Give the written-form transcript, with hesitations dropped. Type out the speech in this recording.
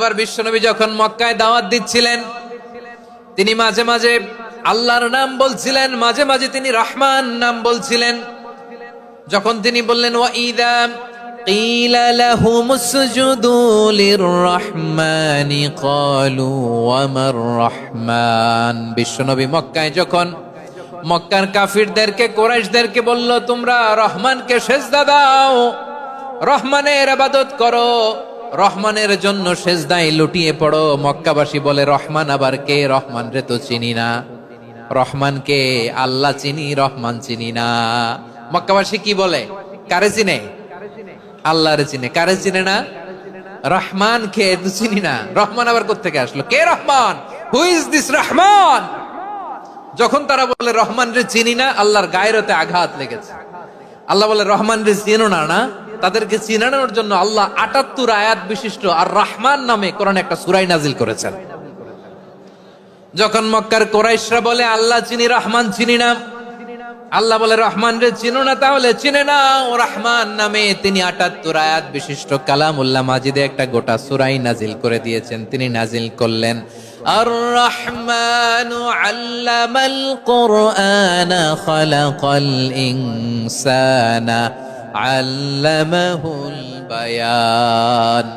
আবার বিশ্বনবী যখন মক্কায় দাওয়াত দিচ্ছিলেন, তিনি মাঝে মাঝে আল্লাহর নাম বলছিলেন, মাঝে মাঝে তিনি রহমান নাম বলছিলেন। যখন তিনি বললেন ওয়াইদা কিলা লাহুমুসজুদু লিররহমানি ক্বালু ওয়ামার রহমান, বিশ্বনবী মক্কায় যখন মক্কার কাফিরদেরকে, কুরাইশদেরকে বলল তোমরা রহমানকে সেজদা দাও, রহমানের ইবাদত করো, রহমানের জন্য সেজদায় লুটিয়ে পড়ো, মক্কাবাসী বলে রহমান আবার কে? রহমান রে তো চিনি না। রহমানকে আল্লাহ চিনি, রহমান চিনি না। মক্কাবাসী কি বলে? কারে চিনে? আল্লাহরে চিনে। কারে চিনে না? রহমান কে তো চিনি না। রহমান আবার কোত্থেকে আসলো? কে Rahman? Who is this Rahman? যখন তারা বলে রহমান রে চিনি না, আল্লাহর গায়রতে আঘাত লেগেছে। আল্লাহ বলে রহমান রে চিনো না, না? তাদেরকে চিনানোর জন্য আল্লাহ ৭৮ আয়াত বিশিষ্ট আর রহমান নামে কোরআনে একটা সূরা নাজিল করেছেন। যখন মক্কার কুরাইশরা বলে আল্লাহ চিনি, রহমান চিনি না, আল্লাহ বলে রহমান রে চিনো না, তাহলে চিনে না ও রহমান নামে তিনি ৭৮ আয়াত বিশিষ্ট কালামুল্লাহ মাজিদে একটা গোটা সূরা নাজিল করে দিয়েছেন। তিনি নাজিল করলেন আর রহমানু আল্লামাল কুরআনা খালাকাল ইনসানা আল্লামাহুল বায়ান।